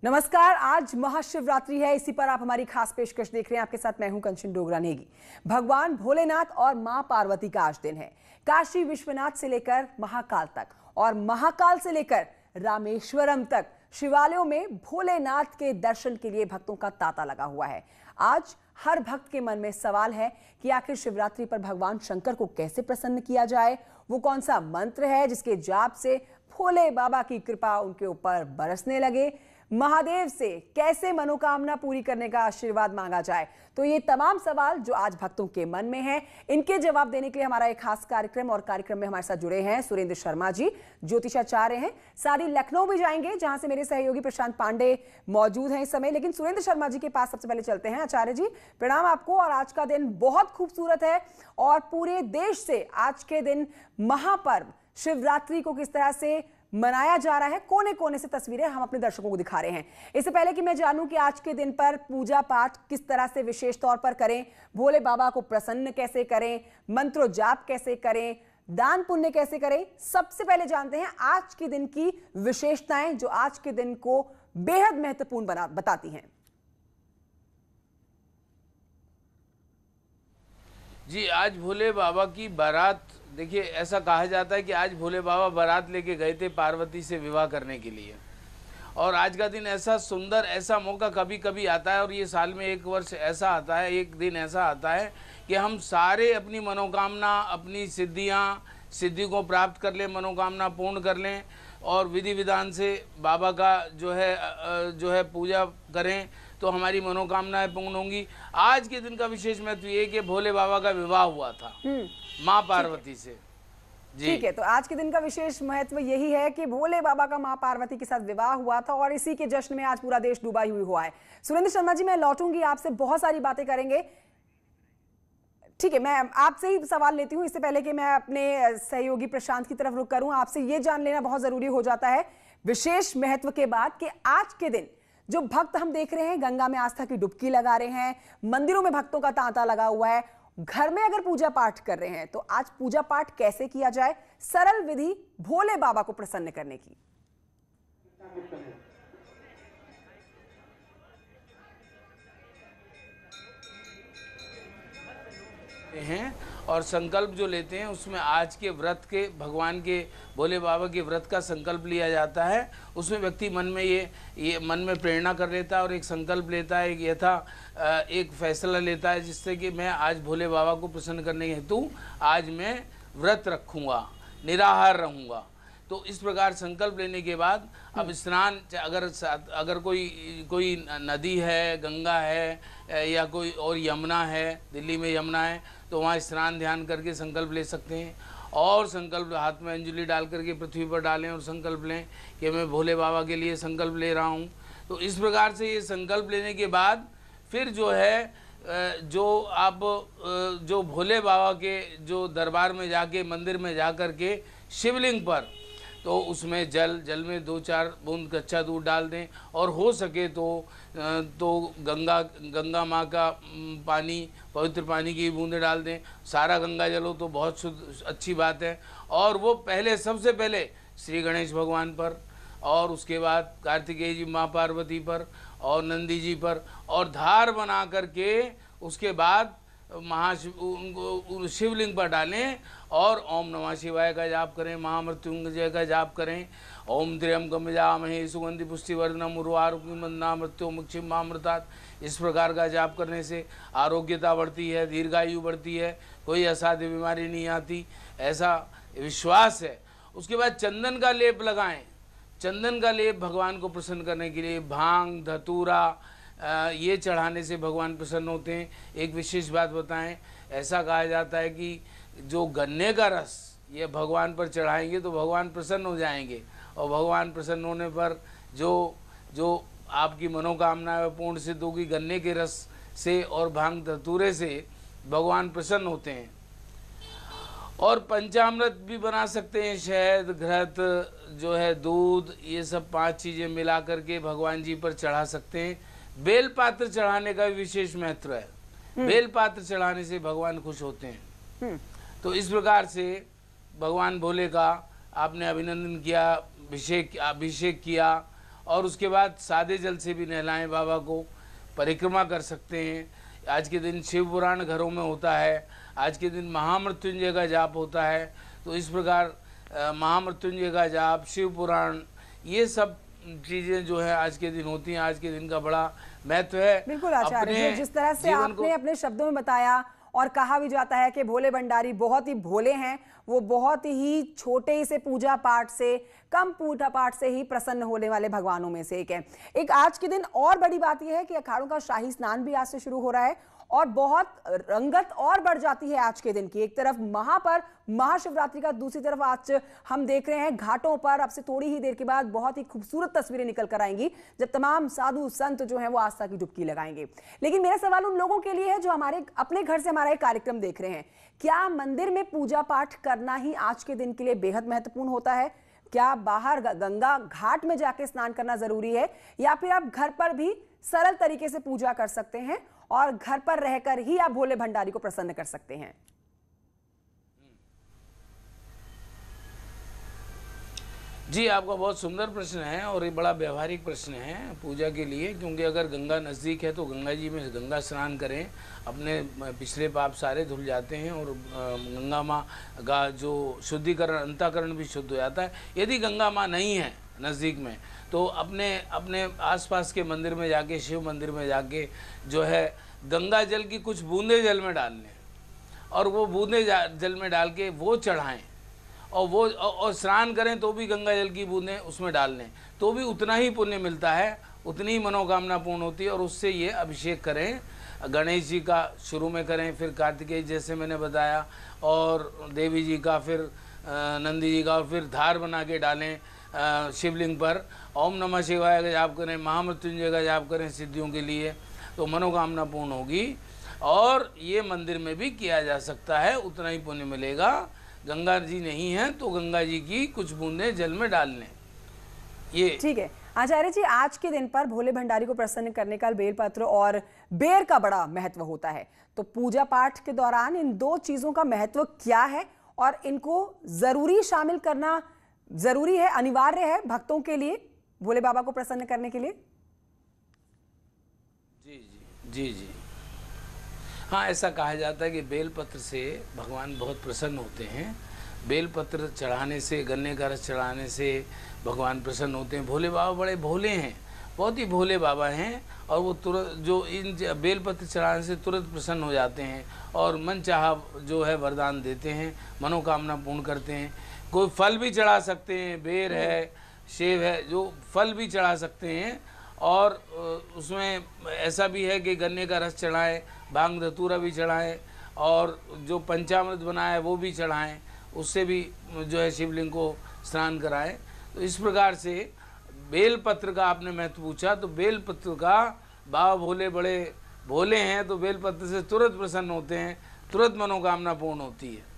नमस्कार। आज महाशिवरात्रि है, इसी पर आप हमारी खास पेशकश देख रहे हैं। आपके साथ मैं हूं कंचन डोगरा नेगी। भगवान भोलेनाथ और मां पार्वती का आज दिन है। काशी विश्वनाथ से लेकर महाकाल तक और महाकाल से लेकर रामेश्वरम तक शिवालयों में भोलेनाथ के दर्शन के लिए भक्तों का तांता लगा हुआ है। आज हर भक्त के मन में सवाल है कि आखिर शिवरात्रि पर भगवान शंकर को कैसे प्रसन्न किया जाए। वो कौन सा मंत्र है जिसके जाप से भोले बाबा की कृपा उनके ऊपर बरसने लगे। महादेव से कैसे मनोकामना पूरी करने का आशीर्वाद मांगा जाए। तो ये तमाम सवाल जो आज भक्तों के मन में हैं, इनके जवाब देने के लिए हमारा एक खास कार्यक्रम और कार्यक्रम में हमारे साथ जुड़े हैं सुरेंद्र शर्मा जी, ज्योतिषाचार्य हैं। सारी लखनऊ भी जाएंगे जहां से मेरे सहयोगी प्रशांत पांडे मौजूद हैं इस समय। लेकिन सुरेंद्र शर्मा जी के पास सबसे पहले चलते हैं। आचार्य जी प्रणाम आपको। और आज का दिन बहुत खूबसूरत है और पूरे देश से आज के दिन महापर्व शिवरात्रि को किस तरह से मनाया जा रहा है, कोने कोने से तस्वीरें हम अपने दर्शकों को दिखा रहे हैं। इससे पहले कि मैं जानूं कि आज के दिन पर पूजा पाठ किस तरह से विशेष तौर पर करें, भोले बाबा को प्रसन्न कैसे करें, मंत्रो जाप कैसे करें, दान पुण्य कैसे करें, सबसे पहले जानते हैं आज के दिन की विशेषताएं जो आज के दिन को बेहद महत्वपूर्ण बताती हैं। जी, आज भोले बाबा की बारात, देखिए ऐसा कहा जाता है कि आज भोले बाबा बारात लेके गए थे पार्वती से विवाह करने के लिए। और आज का दिन ऐसा सुंदर, ऐसा मौका कभी कभी आता है और ये साल में एक वर्ष ऐसा आता है, एक दिन ऐसा आता है कि हम सारे अपनी मनोकामना, अपनी सिद्धि को प्राप्त कर लें, मनोकामना पूर्ण कर लें और विधि विधान से बाबा का जो है पूजा करें तो हमारी मनोकामनाएं पूर्ण होंगी। आज के दिन का विशेष महत्व ये कि भोले बाबा का विवाह हुआ था माँ पार्वती से। जी ठीक है, तो आज के दिन का विशेष महत्व यही है कि भोले बाबा का माँ पार्वती के साथ विवाह हुआ था और इसी के जश्न में आज पूरा देश डूबा हुआ है। सुरेंद्र शर्मा जी, मैं लौटूंगी आपसे, बहुत सारी बातें करेंगे। ठीक है, मैं आपसे ही सवाल लेती हूं इससे पहले कि मैं अपने सहयोगी प्रशांत की तरफ रुख करूं। आपसे ये जान लेना बहुत जरूरी हो जाता है विशेष महत्व के बाद कि आज के दिन जो भक्त हम देख रहे हैं गंगा में आस्था की डुबकी लगा रहे हैं, मंदिरों में भक्तों का तांता लगा हुआ है, घर में अगर पूजा पाठ कर रहे हैं तो आज पूजा पाठ कैसे किया जाए, सरल विधि भोले बाबा को प्रसन्न करने की। हैं और संकल्प जो लेते हैं उसमें आज के व्रत के, भगवान के भोले बाबा के व्रत का संकल्प लिया जाता है। उसमें व्यक्ति मन में ये मन में प्रेरणा कर लेता है और एक संकल्प लेता है, एक फैसला लेता है जिससे कि मैं आज भोले बाबा को प्रसन्न करने हेतु आज मैं व्रत रखूँगा, निराहार रहूँगा। तो इस प्रकार संकल्प लेने के बाद अब स्नान, अगर कोई नदी है, गंगा है या कोई और यमुना है, दिल्ली में यमुना है, तो वहाँ स्नान ध्यान करके संकल्प ले सकते हैं। और संकल्प हाथ में अंजलि डाल करके पृथ्वी पर डालें और संकल्प लें कि मैं भोले बाबा के लिए संकल्प ले रहा हूँ। तो इस प्रकार से ये संकल्प लेने के बाद फिर जो है जो भोले बाबा के जो दरबार में जाके, मंदिर में जा कर के शिवलिंग पर, तो उसमें जल में 2-4 बूंद कच्चा दूध डाल दें और हो सके तो गंगा माँ का पानी, पवित्र पानी की बूंदें डाल दें। सारा गंगा जल हो तो बहुत शुद्ध, अच्छी बात है। और वो सबसे पहले श्री गणेश भगवान पर और उसके बाद कार्तिकेय जी, माँ पार्वती पर और नंदी जी पर, और धार बना करके उसके बाद उनको शिवलिंग पर डालें और ओम नमः शिवाय का जाप करें, महामृत्युंजय का जाप करें। ओम त्र्यंबकम यजामहे सुगंधि पुष्टिवर्धनम उर्वारुकमिव मृत्युमुक्षिम मामृतात्। इस प्रकार का जाप करने से आरोग्यता बढ़ती है, दीर्घायु बढ़ती है, कोई असाध्य बीमारी नहीं आती, ऐसा विश्वास है। उसके बाद चंदन का लेप लगाएं। चंदन का लेप भगवान को प्रसन्न करने के लिए भांग, धतूरा ये चढ़ाने से भगवान प्रसन्न होते हैं। एक विशेष बात बताएं, ऐसा कहा जाता है कि जो गन्ने का रस ये भगवान पर चढ़ाएंगे तो भगवान प्रसन्न हो जाएंगे और भगवान प्रसन्न होने पर जो आपकी मनोकामना है पूर्ण सिद्ध होगी। गन्ने के रस से और भांग धतूरे से भगवान प्रसन्न होते हैं। और पंचामृत भी बना सकते हैं, शहद, घृत, जो है दूध, ये सब 5 चीज़ें मिला करके भगवान जी पर चढ़ा सकते हैं। बेलपात्र चढ़ाने का भी विशेष महत्व है। बेलपात्र चढ़ाने से भगवान खुश होते हैं। तो इस प्रकार से भगवान भोले का आपने अभिनंदन किया, अभिषेक किया और उसके बाद सादे जल से भी नहलाएं बाबा को, परिक्रमा कर सकते हैं। आज के दिन शिव पुराण घरों में होता है, आज के दिन महामृत्युंजय का जाप होता है। तो इस प्रकार महामृत्युंजय का जाप, शिव पुराण, ये सब चीज़ें जो है आज के दिन होती हैं। आज के दिन का बड़ा महत्व है। बिल्कुल आचार्य जी, जिस तरह से आपने अपने शब्दों में बताया, और कहा भी जाता है कि भोले भंडारी बहुत ही भोले हैं, वो बहुत ही छोटे से पूजा पाठ से, कम पूजा पाठ से ही प्रसन्न होने वाले भगवानों में से एक है। एक आज के दिन और बड़ी बात यह है कि अखाड़ों का शाही स्नान भी आज से शुरू हो रहा है और बहुत रंगत और बढ़ जाती है आज के दिन की। एक तरफ महाशिवरात्रि का, दूसरी तरफ आज हम देख रहे हैं घाटों पर अब से थोड़ी ही देर के बाद बहुत ही खूबसूरत तस्वीरें निकल कर आएंगी जब तमाम साधु संत जो हैं वो आस्था की डुबकी लगाएंगे। लेकिन मेरा सवाल उन लोगों के लिए है जो हमारे अपने घर से हमारा एक कार्यक्रम देख रहे हैं, क्या मंदिर में पूजा पाठ करना ही आज के दिन के लिए बेहद महत्वपूर्ण होता है? क्या बाहर गंगा घाट में जाके स्नान करना जरूरी है, या फिर आप घर पर भी सरल तरीके से पूजा कर सकते हैं और घर पर रहकर ही आप भोले भंडारी को प्रसन्न कर सकते हैं? जी, आपका बहुत सुंदर प्रश्न है और ये बड़ा व्यवहारिक प्रश्न है पूजा के लिए, क्योंकि अगर गंगा नज़दीक है तो गंगा जी में गंगा स्नान करें, अपने पिछले पाप सारे धुल जाते हैं और गंगा माँ का जो शुद्धिकरण, अंतःकरण भी शुद्ध हो जाता है। यदि गंगा माँ नहीं है नज़दीक में तो अपने आसपास के मंदिर में जाके, शिव मंदिर में जाके जो है गंगा जल की कुछ बूंदे जल में डाल लें और वो बूंदे जल में डाल के वो चढ़ाएं और स्नान करें तो भी गंगा जल की बूंदें उसमें डाल लें, तो भी उतना ही पुण्य मिलता है, उतनी ही मनोकामना पूर्ण होती है। और उससे ये अभिषेक करें, गणेश जी का शुरू में करें, फिर कार्तिकेय जैसे मैंने बताया, और देवी जी का, फिर नंदी जी का, और फिर धार बना के डालें शिवलिंग पर। ओम नमः शिवाय का जाप करें, महामृत्युंजय का जाप करें सिद्धियों के लिए, तो मनोकामना पूर्ण होगी। और ये मंदिर में भी किया जा सकता है, उतना ही पुण्य मिलेगा। गंगा जी नहीं है तो गंगा जी की कुछ बूंदें जल में डाल लें। ये ठीक है आचार्य जी, आज के दिन पर भोले भंडारी को प्रसन्न करने का बेलपत्र और बेर का बड़ा महत्व होता है, तो पूजा पाठ के दौरान इन दो चीजों का महत्व क्या है और इनको जरूरी शामिल करना जरूरी है, अनिवार्य है भक्तों के लिए भोले बाबा को प्रसन्न करने के लिए? जी जी जी जी, हाँ, ऐसा कहा जाता है कि बेलपत्र से भगवान बहुत प्रसन्न होते हैं। बेलपत्र चढ़ाने से, गन्ने का रस चढ़ाने से भगवान प्रसन्न होते हैं। भोले बाबा बड़े भोले हैं, बहुत ही भोले बाबा हैं, और वो तुरंत जो इन बेलपत्र चढ़ाने से तुरंत प्रसन्न हो जाते हैं और मन चाहा जो है वरदान देते हैं, मनोकामना पूर्ण करते हैं। कोई फल भी चढ़ा सकते हैं, बेर है, सेब है, जो फल भी चढ़ा सकते हैं। और उसमें ऐसा भी है कि गन्ने का रस चढ़ाएं, भांग धतूरा भी चढ़ाएं, और जो पंचामृत बना है वो भी चढ़ाएं, उससे भी जो है शिवलिंग को स्नान कराएं। तो इस प्रकार से बेलपत्र का आपने महत्व पूछा, तो बेलपत्र का बाबा भोले बड़े भोले हैं, तो बेलपत्र से तुरंत प्रसन्न होते हैं, तुरंत मनोकामना पूर्ण होती है।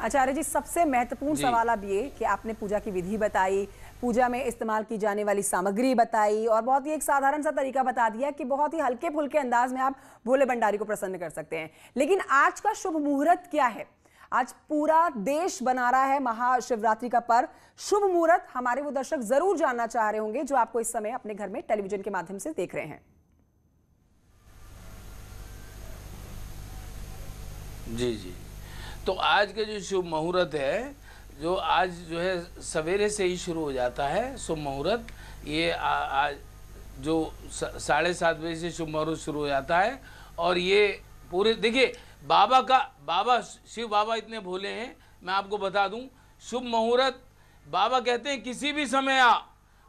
आचार्य जी, सबसे महत्वपूर्ण सवाल अब ये कि आपने पूजा की विधि बताई, पूजा में इस्तेमाल की जाने वाली सामग्री बताई, और बहुत ही एक साधारण सा तरीका बता दिया कि बहुत ही हल्के फुल्के अंदाज में आप भोले भंडारी को प्रसन्न कर सकते हैं। लेकिन आज का शुभ मुहूर्त क्या है? आज पूरा देश बना रहा है महाशिवरात्रि का पर्व, शुभ मुहूर्त हमारे वो दर्शक जरूर जानना चाह रहे होंगे जो आपको इस समय अपने घर में टेलीविजन के माध्यम से देख रहे हैं। जी जी, तो आज के जो शुभ मुहूर्त है, जो आज जो है सवेरे से ही शुरू हो जाता है शुभ मुहूर्त। ये आज जो 7:30 बजे से शुभ मुहूर्त शुरू हो जाता है, और ये पूरे देखिए बाबा शिव बाबा इतने भोले हैं, मैं आपको बता दूं, शुभ मुहूर्त बाबा कहते हैं किसी भी समय आ,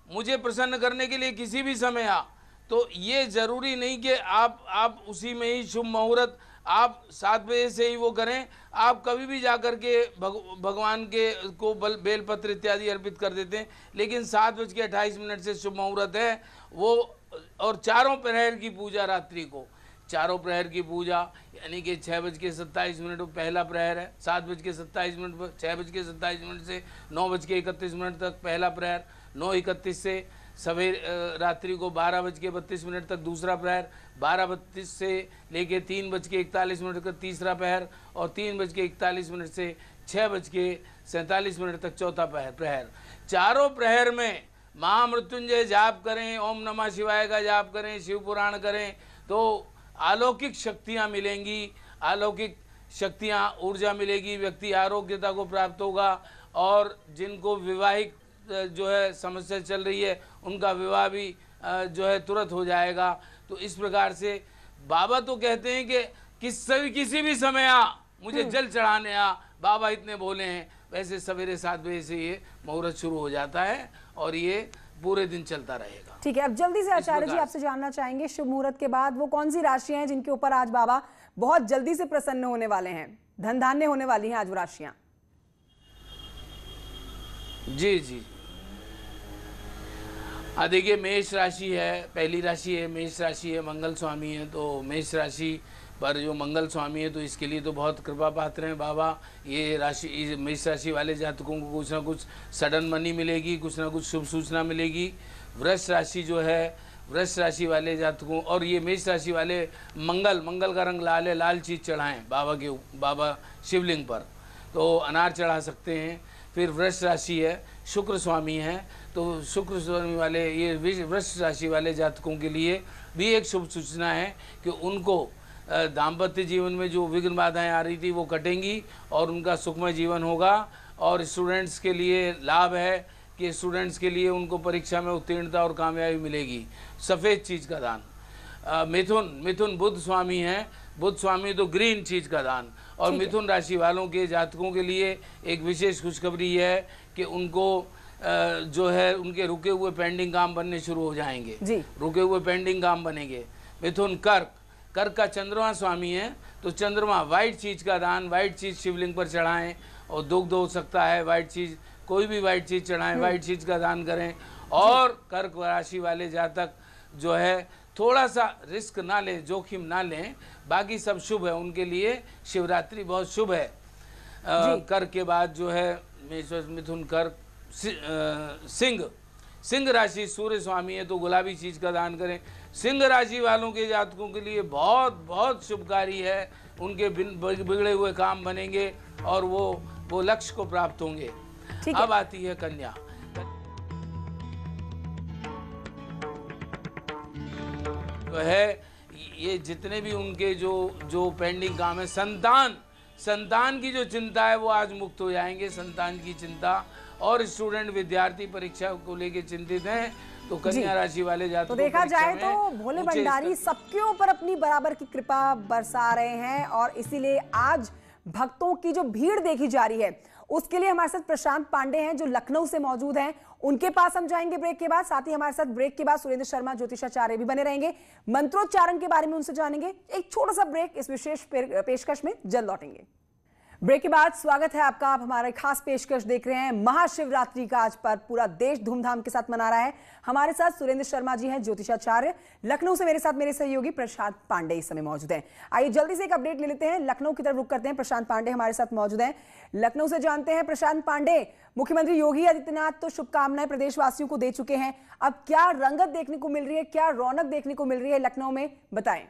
मुझे प्रसन्न करने के लिए किसी भी समय आ। तो ये जरूरी नहीं कि आप उसी में ही शुभ मुहूर्त आप 7 बजे से ही वो करें, आप कभी भी जा कर के भगवान के को बेलपत्र इत्यादि अर्पित कर देते हैं। लेकिन 7:28 से शुभ मुहूर्त है वो, और चारों प्रहर की पूजा रात्रि को, चारों प्रहर की पूजा यानी कि 6:27 पर पहला प्रहर है, 7:27 पर 6:27 से 9:31 तक पहला प्रहर, 9:31 से सवेर रात्रि को 12:32 तक दूसरा प्रहर, 12:32 से लेके 3:41 तक तीसरा प्रहर, और 3:41 से 6:47 तक चौथा प्रहर। चारों प्रहर में महामृत्युंजय जाप करें, ओम नमः शिवाय का जाप करें, शिव पुराण करें, तो अलौकिक शक्तियाँ मिलेंगी, अलौकिक शक्तियाँ, ऊर्जा मिलेगी, व्यक्ति आरोग्यता को प्राप्त होगा। और जिनको विवाहिक जो है समस्या चल रही है उनका विवाह भी जो है तुरंत हो जाएगा। तो इस प्रकार से बाबा तो कहते हैं कि किसी भी समय आ, मुझे जल चढ़ाने आ, बाबा इतने बोले हैं। वैसे सवेरे 7 बजे से ये मुहूर्त शुरू हो जाता है और ये पूरे दिन चलता रहेगा। ठीक है, अब जल्दी से आचार्य जी आपसे जानना चाहेंगे, शुभ मुहूर्त के बाद वो कौन सी राशियां हैं जिनके ऊपर आज बाबा बहुत जल्दी से प्रसन्न होने वाले हैं, धन धान्य होने वाली हैं आज वो राशियां? जी जी, देखिए मेष राशि है, पहली राशि है, मेष राशि है, मंगल स्वामी है। तो मेष राशि पर जो मंगल स्वामी है तो इसके लिए तो बहुत कृपा पात्र हैं बाबा। ये राशि, मेष राशि वाले जातकों को कुछ ना कुछ सडन मनी मिलेगी, कुछ ना कुछ शुभ सूचना मिलेगी। वृष राशि जो है, वृष राशि वाले जातकों, और ये मेष राशि वाले मंगल का रंग लाल है, लाल चीज़ चढ़ाएं बाबा शिवलिंग पर, तो अनार चढ़ा सकते हैं। फिर वृष राशि है, शुक्र स्वामी है, तो शुक्र स्वामी वाले ये वृष राशि वाले जातकों के लिए भी एक शुभ सूचना है कि उनको दाम्पत्य जीवन में जो विघ्न बाधाएं आ रही थी वो कटेंगी और उनका सुखमय जीवन होगा। और स्टूडेंट्स के लिए लाभ है कि स्टूडेंट्स के लिए उनको परीक्षा में उत्तीर्णता और कामयाबी मिलेगी। सफ़ेद चीज़ का दान। मिथुन बुध स्वामी है, बुध स्वामी तो ग्रीन चीज़ का दान। और मिथुन राशि वालों के जातकों के लिए एक विशेष खुशखबरी है कि उनको जो है उनके रुके हुए पेंडिंग काम बनने शुरू हो जाएंगे। रुके हुए पेंडिंग काम बनेंगे। मिथुन कर्क का चंद्रमा स्वामी है, तो चंद्रमा वाइट चीज़ का दान, वाइट चीज़ शिवलिंग पर चढ़ाएं। और दुग्ध हो सकता है, वाइट चीज़, कोई भी वाइट चीज़ चढ़ाएं, वाइट चीज़ का दान करें। और कर्क राशि वाले जातक जो है थोड़ा सा रिस्क ना लें, जोखिम ना लें, बाकी सब शुभ है उनके लिए। शिवरात्रि बहुत शुभ है। कर्क के बाद जो है मिथुन कर्क सिंह राशि सूर्य स्वामी है, तो गुलाबी चीज़ का दान करें। सिंह राशि वालों के जातकों के लिए बहुत बहुत शुभकारी है, उनके बिगड़े हुए काम बनेंगे और वो लक्ष्य को प्राप्त होंगे। अब आती है कन्या। तो है ये जितने भी उनके जो पेंडिंग काम है, संतान की जो चिंता है वो आज मुक्त हो जाएंगे। संतान की चिंता, और स्टूडेंट विद्यार्थी परीक्षा को लेके चिंतित हैं, तो कन्या राशि वाले जातकों तो देखा जाए तो भोले भंडारी सबके ऊपर अपनी बराबर की कृपा बरसा रहे हैं और इसीलिए आज भक्तों की जो भीड़ देखी जा रही है उसके लिए हमारे साथ प्रशांत पांडे हैं जो लखनऊ से मौजूद हैं। उनके पास हम जाएंगे ब्रेक के बाद। साथ ही हमारे साथ ब्रेक के बाद सुरेंद्र शर्मा ज्योतिषाचार्य भी बने रहेंगे, मंत्रोच्चारण के बारे में उनसे जानेंगे। एक छोटा सा ब्रेक इस विशेष पेशकश में, जल्द लौटेंगे। ब्रेक के बाद स्वागत है आपका। आप हमारे खास पेशकश देख रहे हैं। महाशिवरात्रि का आज पर पूरा देश धूमधाम के साथ मना रहा है। हमारे साथ सुरेंद्र शर्मा जी हैं ज्योतिषाचार्य, लखनऊ से मेरे साथ मेरे सहयोगी प्रशांत पांडे इस समय मौजूद हैं। आइए जल्दी से एक अपडेट ले लेते हैं, लखनऊ की तरफ रुख करते हैं। प्रशांत पांडे हमारे साथ मौजूद हैं, लखनऊ से जानते हैं। प्रशांत पांडे, मुख्यमंत्री योगी आदित्यनाथ तो शुभकामनाएं प्रदेशवासियों को दे चुके हैं, अब क्या रंगत देखने को मिल रही है, क्या रौनक देखने को मिल रही है लखनऊ में, बताएं।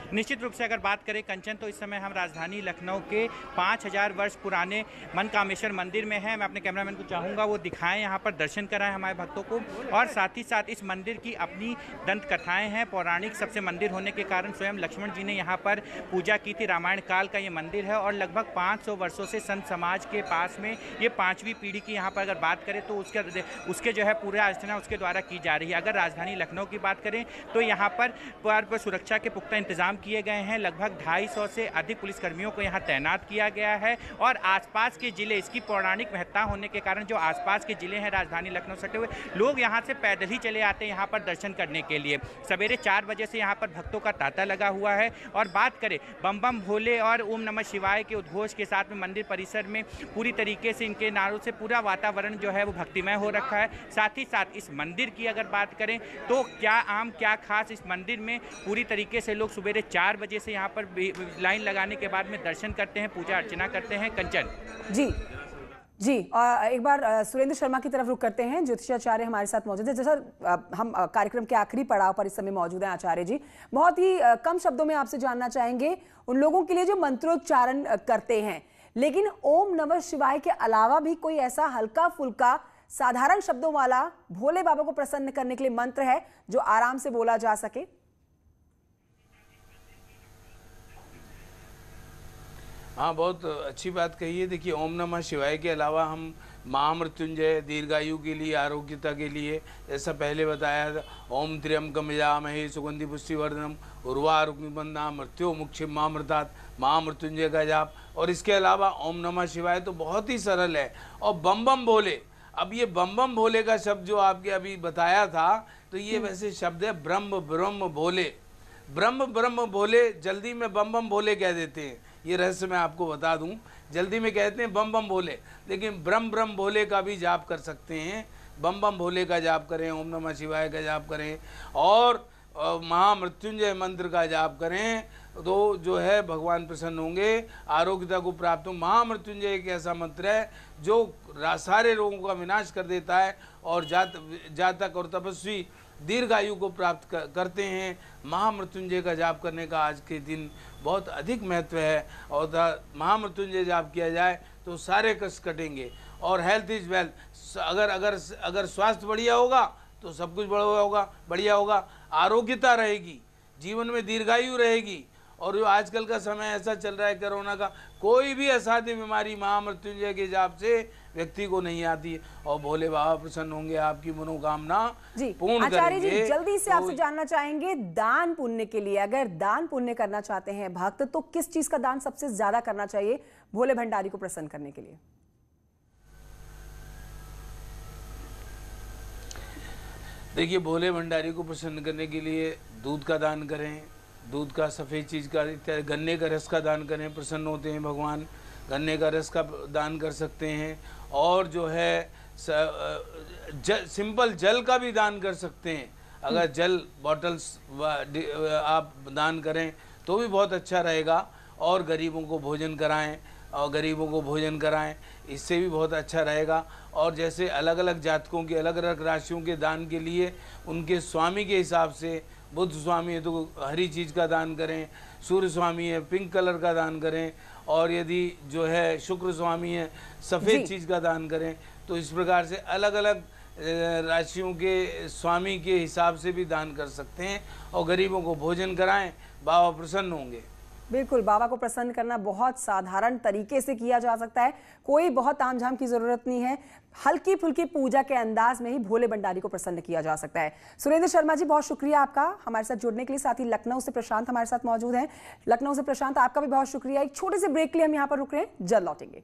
निश्चित रूप से अगर बात करें कंचन, तो इस समय हम राजधानी लखनऊ के 5000 वर्ष पुराने मनकामेश्वर मंदिर में हैं। मैं अपने कैमरामैन को चाहूँगा वो दिखाएं, यहाँ पर दर्शन कराएं हमारे भक्तों को। और साथ ही साथ इस मंदिर की अपनी दंत कथाएँ हैं, पौराणिक सबसे मंदिर होने के कारण स्वयं लक्ष्मण जी ने यहाँ पर पूजा की थी। रामायण काल का ये मंदिर है और लगभग 500 वर्षों से संत समाज के पास में ये 5वीं पीढ़ी की यहाँ पर अगर बात करें तो उसके जो है पूरा अर्चना उसके द्वारा की जा रही है। अगर राजधानी लखनऊ की बात करें तो यहाँ पर सुरक्षा के पुख्ता इंतजाम किए गए हैं। लगभग 250 से अधिक पुलिसकर्मियों को यहाँ तैनात किया गया है। और आसपास के जिले, इसकी पौराणिक महत्ता होने के कारण जो आसपास के जिले हैं राजधानी लखनऊ सटे हुए, लोग यहाँ से पैदल ही चले आते हैं यहाँ पर दर्शन करने के लिए। सवेरे 4 बजे से यहाँ पर भक्तों का तांता लगा हुआ है। और बात करें बम बम भोले और ओम नमः शिवाय के उद्घोष के साथ में मंदिर परिसर में पूरी तरीके से इनके नारों से पूरा वातावरण जो है वो भक्तिमय हो रखा है। साथ ही साथ इस मंदिर की अगर बात करें तो क्या आम क्या खास, इस मंदिर में पूरी तरीके से लोग सुबह 4 बजे से यहाँ पर लाइन लगाने के बाद में दर्शन करते हैं, पूजा अर्चना करते हैं। कंचन जी और एक बार सुरेंद्र शर्मा की तरफ रुख करते हैं, ज्योतिषाचार्य हमारे साथ मौजूद है। जैसा हम कार्यक्रम के आखिरी पड़ाव पर इस समय मौजूद हैं आचार्य जी, बहुत ही कम शब्दों में आपसे जानना चाहेंगे उन लोगों के लिए जो मंत्रोच्चारण करते हैं, लेकिन ओम नमः शिवाय के अलावा भी कोई ऐसा हल्का फुल्का साधारण शब्दों वाला भोले बाबा को प्रसन्न करने के लिए मंत्र है जो आराम से बोला जा सके? हाँ, बहुत अच्छी बात कही है। देखिए, ओम नमः शिवाय के अलावा हम महामृत्युंजय, दीर्घायु के लिए, आरोग्यता के लिए, जैसा पहले बताया था, ओम त्र्यंबकम यजामहे सुगंधि पुष्टिवर्धनम उर्वारुकमिबंधा मृत्यो मुक्षिमामृतात्, महामृत्युंजय का जाप। और इसके अलावा ओम नमः शिवाय तो बहुत ही सरल है। और बम बम भोले, अब ये बम बम भोले का शब्द जो आपके अभी बताया था, तो ये वैसे शब्द है ब्रह्म ब्रह्म भोले। ब्रह्म ब्रह्म भोले, जल्दी में बम बम भोले कह देते हैं, ये रहस्य मैं आपको बता दूं। जल्दी में कहते हैं बम बम भोले, लेकिन ब्रह्म ब्रह्म भोले का भी जाप कर सकते हैं। बम बम भोले का जाप करें, ओम नमः शिवाय का जाप करें और महामृत्युंजय मंत्र का जाप करें, तो जो है भगवान प्रसन्न होंगे, आरोग्यता को प्राप्त हो। महामृत्युंजय एक ऐसा मंत्र है जो सारे रोगों का विनाश कर देता है और जातक और तपस्वी दीर्घायु को प्राप्त करते हैं। महामृत्युंजय का जाप करने का आज के दिन बहुत अधिक महत्व है और महामृत्युंजय जाप किया जाए तो सारे कष्ट कटेंगे और हेल्थ इज वेल्थ। अगर स्वास्थ्य बढ़िया होगा तो सब कुछ बढ़िया होगा, आरोग्यता रहेगी, जीवन में दीर्घायु रहेगी। और जो आजकल का समय ऐसा चल रहा है कोरोना का, कोई भी असाध्य बीमारी महामृत्युंजय के जाप से व्यक्ति को नहीं आती है और भोले बाबा प्रसन्न होंगे, आपकी मनोकामना पूर्ण करेंगे। आचार्य जी, जल्दी से आपसे जानना चाहेंगे, दान पुण्य के लिए अगर दान पुण्य करना चाहते हैं भक्त, तो किस चीज का दान सबसे ज्यादा करना चाहिए भोले भंडारी को प्रसन्न करने के लिए? देखिए, भोले भंडारी को प्रसन्न करने के लिए दूध का दान करें, दूध का, सफ़ेद चीज़ का, इत्यादि, गन्ने का रस का दान करें, प्रसन्न होते हैं भगवान। गन्ने का रस का दान कर सकते हैं और जो है सिंपल जल का भी दान कर सकते हैं। अगर जल बॉटल्स आप दान करें तो भी बहुत अच्छा रहेगा। और गरीबों को भोजन कराएं, इससे भी बहुत अच्छा रहेगा। और जैसे अलग अलग जातकों के अलग अलग राशियों के दान के लिए उनके स्वामी के हिसाब से, बुध स्वामी है तो हरी चीज़ का दान करें, सूर्य स्वामी है पिंक कलर का दान करें, और यदि जो है शुक्र स्वामी है सफ़ेद चीज़ का दान करें। तो इस प्रकार से अलग अलग राशियों के स्वामी के हिसाब से भी दान कर सकते हैं और गरीबों को भोजन कराएं, बाबा प्रसन्न होंगे। बिल्कुल, बाबा को प्रसन्न करना बहुत साधारण तरीके से किया जा सकता है, कोई बहुत तामझाम की जरूरत नहीं है। हल्की फुल्की पूजा के अंदाज में ही भोले भंडारी को प्रसन्न किया जा सकता है। सुरेंद्र शर्मा जी, बहुत शुक्रिया आपका हमारे साथ जुड़ने के लिए। साथ ही लखनऊ से प्रशांत हमारे साथ मौजूद हैं। लखनऊ से प्रशांत, आपका भी बहुत शुक्रिया। एक छोटे से ब्रेक के लिए हम यहाँ पर रुक रहे हैं, जल्द लौटेंगे।